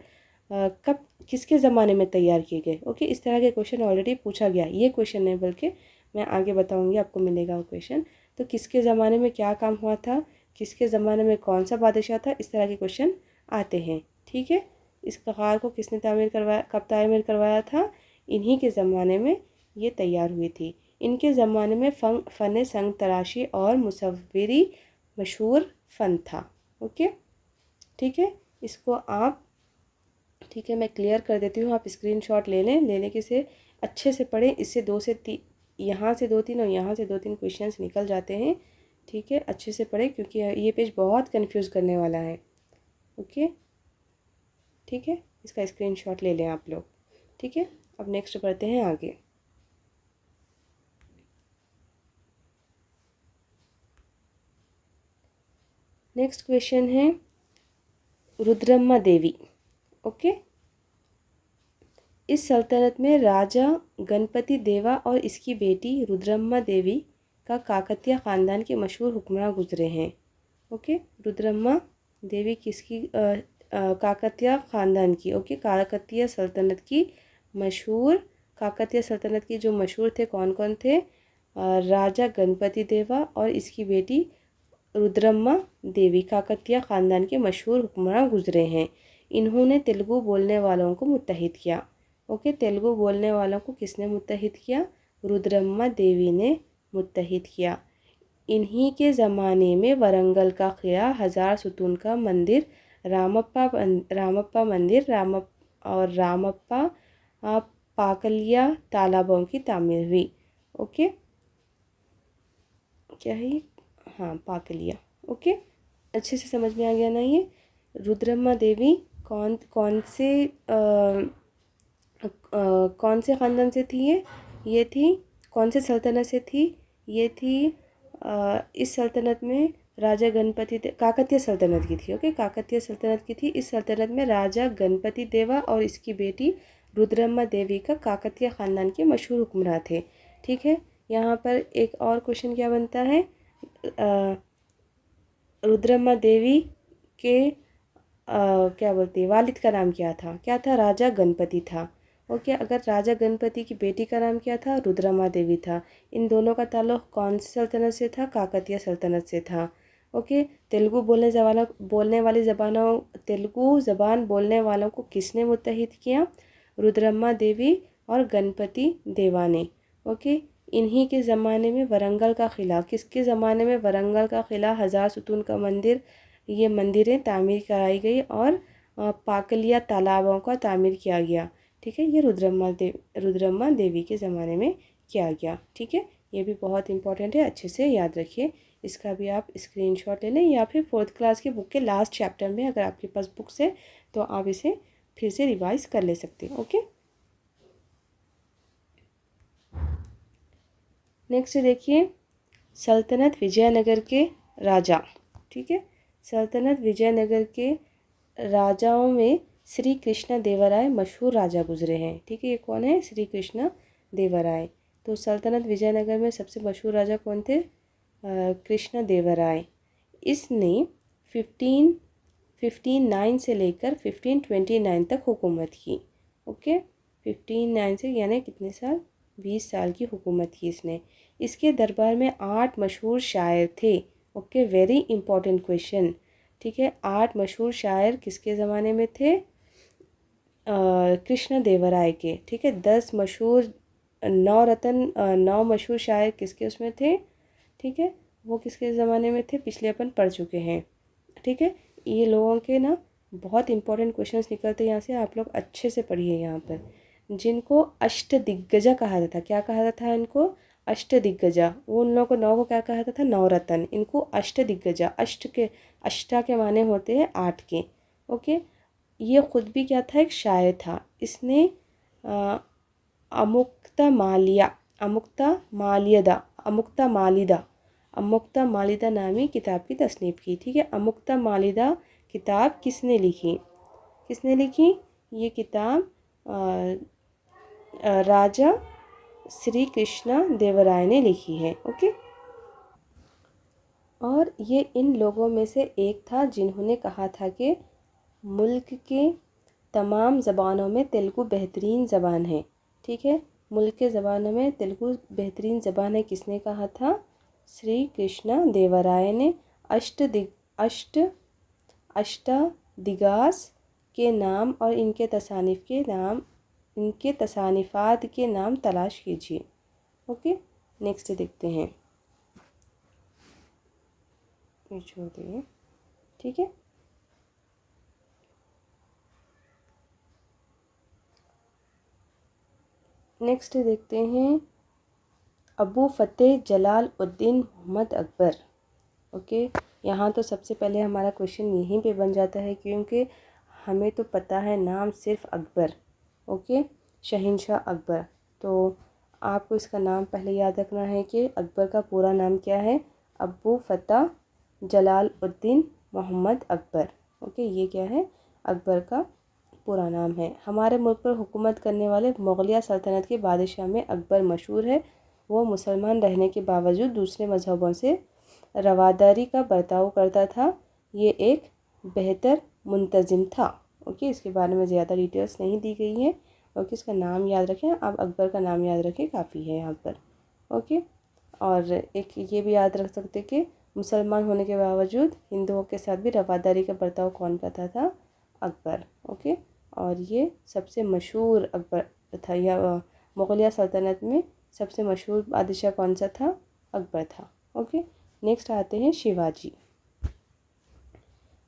कब किसके ज़माने में तैयार किए गए। ओके, इस तरह के क्वेश्चन ऑलरेडी पूछा गया। ये क्वेश्चन नहीं, बल्कि मैं आगे बताऊंगी, आपको मिलेगा वो क्वेश्चन। तो किसके ज़माने में क्या काम हुआ था, किसके ज़माने में कौन सा बादशाह था, इस तरह के क्वेश्चन आते हैं। ठीक है, इस गार को किसने तामीर करवाया, कब तामीर करवाया था? इन्हीं के ज़माने में ये तैयार हुई थी। इनके ज़माने में फ़न संग तराशी और मुसव्विरी मशहूर फ़न था। ओके, ठीक है, इसको आप, ठीक है, मैं क्लियर कर देती हूँ, आप स्क्रीनशॉट ले लें, लेने के से अच्छे से पढ़ें। इससे 2 से 3, यहाँ से 2-3 और यहाँ से 2-3 क्वेश्चंस निकल जाते हैं। ठीक है, अच्छे से पढ़ें क्योंकि ये पेज बहुत कंफ्यूज करने वाला है। ओके, ठीक है, इसका स्क्रीनशॉट ले लें आप लोग। ठीक है, अब नेक्स्ट बढ़ते हैं आगे। नेक्स्ट क्वेश्चन है रुद्रम्मा देवी। ओके, इस सल्तनत में राजा गणपति देवा और इसकी बेटी रुद्रम्मा देवी का काकतीय ख़ानदान के मशहूर हुक्मरान गुजरे हैं। ओके, रुद्रम्मा देवी किसकी काकतीय ख़ानदान की, ओके, काकतीय सल्तनत की मशहूर, काकतीय सल्तनत की जो मशहूर थे कौन कौन थे? राजा गणपति देवा और इसकी बेटी रुद्रम्मा देवी काकतीय ख़ानदान के मशहूर हुक्मरान गुजरे हैं। इन्होंने तेलुगु बोलने वालों को मुत्तहिद किया। ओके, तेलुगु बोलने वालों को किसने मुत्तहिद किया? रुद्रम्मा देवी ने मुत्तहिद किया। इन्हीं के ज़माने में वरंगल का किला, 1000 सुतून का मंदिर, रामप्पा मंदिर और रामप्पा पाकलिया तालाबों की तामीर हुई। ओके, क्या है ये? हाँ, पाकलिया। ओके, अच्छे से समझ में आ गया ना ये? रुद्रम्मा देवी कौन से ख़ानदान से थी ये थी कौन से सल्तनत से थी? ये थी इस सल्तनत में राजा गणपति काकतीय सल्तनत की थी। ओके, काकतीय सल्तनत की थी। इस सल्तनत में राजा गणपति देवा और इसकी बेटी रुद्रम्मा देवी का काकतीय ख़ानदान के मशहूर हुक्मरान थे। ठीक है, यहाँ पर एक और क्वेश्चन क्या बनता है, रुद्रम्मा देवी के क्या बोलते हैं वालिद का नाम क्या था, राजा गणपति था। ओके, अगर राजा गणपति की बेटी का नाम क्या था, रुद्रमा देवी था। इन दोनों का ताल्लुक़ कौन सी सल्तनत से था, काकतीय सल्तनत से था। ओके, तेलुगु ज़बान बोलने वालों को किसने मुत्तहिद किया, रुद्रम्मा देवी और गणपति देवा ने। ओके, इन्हीं के ज़माने में वरंगल का क़िला, किसके ज़माने में वरंगल का क़िला, हज़ार सुतून का मंदिर, ये मंदिरें तामीर कराई गई और पाकलिया तालाबों का तामीर किया गया। ठीक है, ये रुद्रम्मा देवी के ज़माने में किया गया। ठीक है, ये भी बहुत इंपॉर्टेंट है, अच्छे से याद रखिए। इसका भी आप स्क्रीनशॉट ले लें या फिर 4th क्लास की बुक के लास्ट चैप्टर में अगर आपके पास बुक्स है तो आप इसे फिर से रिवाइज कर ले सकते हैं। ओके, नेक्स्ट देखिए, सल्तनत विजयनगर के राजा। ठीक है, सल्तनत विजयनगर के राजाओं में श्री कृष्ण देवराय मशहूर राजा गुजरे हैं। ठीक है, ये कौन है, श्री कृष्ण देवराय। तो सल्तनत विजयनगर में सबसे मशहूर राजा कौन थे, कृष्ण देवराय। इसने 1559 से लेकर 1529 तक हुकूमत की। ओके, 1509 से यानी कितने साल, 20 साल की हुकूमत की इसने। इसके दरबार में 8 मशहूर शायर थे। Okay, very important question. ठीक है, 8 मशहूर शायर किसके ज़माने में थे, कृष्ण देवराय के। ठीक है, 10 मशहूर 9 मशहूर शायर किसके उसमें थे। ठीक है, वो किसके ज़माने में थे, पिछले अपन पढ़ चुके हैं। ठीक है, ये लोगों के ना बहुत इंपॉर्टेंट क्वेश्चंस निकलते हैं यहाँ से, आप लोग अच्छे से पढ़िए। यहाँ पर जिनको अष्टदिग्गजा कहा जाता, क्या कहा जाता है इनको, अष्टदिग्गजा। वो उन लोगों को 9 को क्या कहा जाता था, नवरत्न। इनको अष्टदिग्गजा, अष्टा के माने होते हैं 8 के। ओके, ये ख़ुद भी क्या था, एक शायर था। इसने अमुक्ता मालिदा नामी किताब की तसनीफ़ की। ठीक है, अमुक्ता मालिदा किताब किसने लिखी, ये किताब राजा श्री कृष्ण देवराय ने लिखी है। ओके, और ये इन लोगों में से एक था जिन्होंने कहा था कि मुल्क के तमाम ज़बानों में तेलुगु बेहतरीन ज़बान है। ठीक है, मुल्क के ज़बानों में तेलुगु बेहतरीन ज़बान है, किसने कहा था, श्री कृष्ण देवराय ने। अष्टादिगास के नाम और इनके तसानिफ़ात के नाम तलाश कीजिए। ओके, नेक्स्ट देखते हैं, छोड़ दिए। ठीक है, नेक्स्ट देखते हैं, अबू फ़तेह जलाल उद्दीन मोहम्मद अकबर। ओके, यहाँ तो सबसे पहले हमारा क्वेश्चन यहीं पे बन जाता है, क्योंकि हमें तो पता है नाम सिर्फ अकबर। ओके, शहंशाह अकबर। तो आपको इसका नाम पहले याद रखना है कि अकबर का पूरा नाम क्या है, अबू फ़तेह जलाल उद्दीन मोहम्मद अकबर। ओके, ये क्या है, अकबर का पूरा नाम है। हमारे मुल्क पर हुकूमत करने वाले मुग़लिया सल्तनत के बादशाह में अकबर मशहूर है। वो मुसलमान रहने के बावजूद दूसरे मज़हबों से रवादारी का बर्ताव करता था। ये एक बेहतर मुंतज़िम था। ओके, इसके बारे में ज़्यादा डिटेल्स नहीं दी गई हैं। ओके, इसका नाम याद रखें, आप अकबर का नाम याद रखें, काफ़ी है यहाँ पर। ओके, और एक ये भी याद रख सकते कि मुसलमान होने के बावजूद हिंदुओं के साथ भी रवादारी का बर्ताव कौन करता था, अकबर। ओके, और ये सबसे मशहूर अकबर था, या मुग़लिया सल्तनत में सबसे मशहूर बादशाह कौन सा था, अकबर था। ओके, नेक्स्ट आते हैं शिवाजी।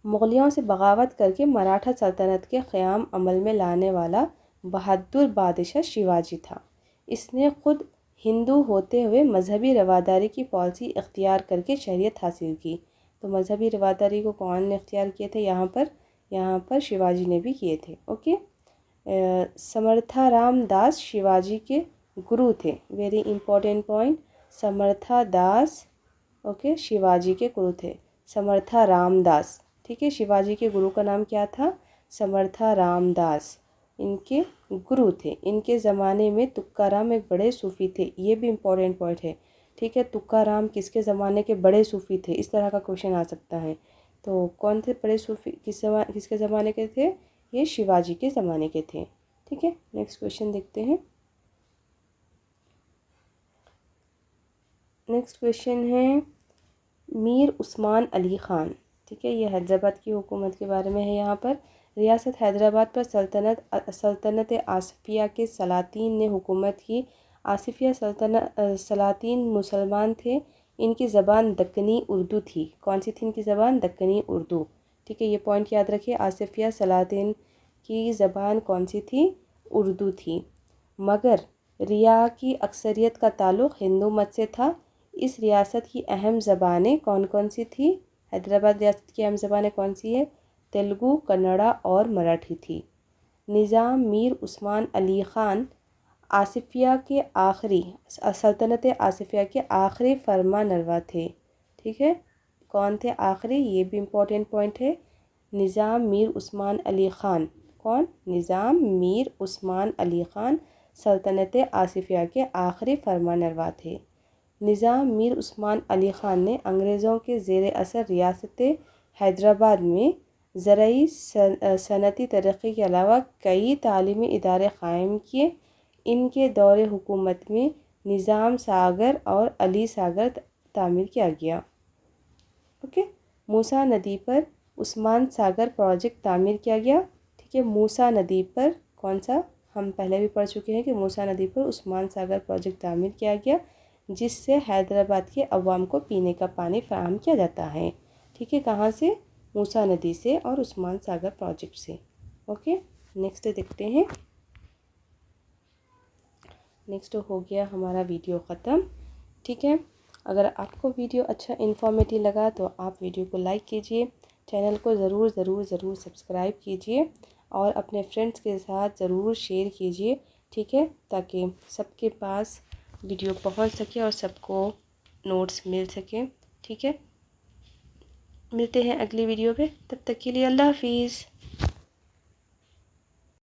मुग़लियों से बगावत करके मराठा सल्तनत के क़याम अमल में लाने वाला बहादुर बादशाह शिवाजी था। इसने ख़ुद हिंदू होते हुए मजहबी रवादारी की पॉलिसी इख्तियार करके शरीयत हासिल की। तो मजहबी रवादारी को कौन ने इख्तियार किए थे, यहाँ पर शिवाजी ने भी किए थे। ओके, समर्थाराम दास शिवाजी के गुरु थे। वेरी इंपॉर्टेंट पॉइंट, समर्था दास ओके शिवाजी के गुरु थे, समर्था रामदास। ठीक है, शिवाजी के गुरु का नाम क्या था, समर्था रामदास। इनके गुरु थे। इनके ज़माने में तुकाराम एक बड़े सूफ़ी थे। ये भी इम्पोर्टेंट पॉइंट है, ठीक है। तुकाराम किसके ज़माने के बड़े सूफ़ी थे, इस तरह का क्वेश्चन आ सकता है। तो कौन थे बड़े सूफ़ी, किसके ज़माने के थे? ये शिवाजी के ज़माने के थे, ठीक है। नेक्स्ट क्वेश्चन देखते हैं। नेक्स्ट क्वेश्चन है मीर उस्मान अली ख़ान, ठीक है। ये हैदराबाद की हुकूमत के बारे में है। यहाँ पर रियासत हैदराबाद पर सल्तनत आसिफ़िया के सलातीन ने हुकूमत की। आसिफ़िया सलातीन मुसलमान थे। इनकी ज़बान दक्कनी उर्दू थी। कौन सी थी इनकी ज़बान? दक्कनी उर्दू, ठीक है। ये पॉइंट याद रखिए। आसिफ़िया सलातीन की ज़बान कौन सी थी? उर्दू थी। मगर रिया की अक्सरियत का ताल्लुक़ हिंदू मत से था। इस रियासत की अहम ज़बानें कौन कौन सी थी? हैदराबाद रियासत की अहम ज़बानें कौन सी है? तेलुगु, कन्नड़ा और मराठी थी। निज़ाम मीर उस्मान अली ख़ान आसिफ़िया के आखिरी सल्तनत आसिफ़िया के आखिरी फरमानरवा थे, ठीक है। कौन थे आखिरी? ये भी इम्पोर्टेंट पॉइंट है। निज़ाम मीर उस्मान अली ख़ान, कौन? निज़ाम मीर उस्मान अली ख़ान सल्तनत आसिफ़िया के आखिरी फरमानरवा थे। निज़ाम मीर उस्मान अली ख़ान ने अंग्रेज़ों के ज़ेर असर रियासत हैदराबाद में ज़रई सनती तरक्की के अलावा कई तालीमी इदारे क़ायम किए। इनके दौरे हुकूमत में निज़ाम सागर और अली सागर तामीर किया गया, ओके। मूसा नदी पर उस्मान सागर प्रोजेक्ट तामीर किया गया, ठीक है। मूसा नदी पर कौन सा? हम पहले भी पढ़ चुके हैं कि मूसा नदी पर उस्मान सागर प्रोजेक्ट तामीर किया गया, जिससे हैदराबाद के अवाम को पीने का पानी फराहम किया जाता है, ठीक है। कहाँ से? मूसा नदी से और उस्मान सागर प्रोजेक्ट से, ओके। नेक्स्ट देखते हैं। नेक्स्ट हो गया हमारा वीडियो ख़त्म, ठीक है। अगर आपको वीडियो अच्छा इन्फॉर्मेटिव लगा तो आप वीडियो को लाइक कीजिए, चैनल को ज़रूर सब्सक्राइब कीजिए और अपने फ्रेंड्स के साथ ज़रूर शेयर कीजिए, ठीक है, ताकि सबके पास वीडियो पहुंच सके और सबको नोट्स मिल सके, ठीक है। मिलते हैं अगली वीडियो पे, तब तक के लिए अल्लाह हाफिज़।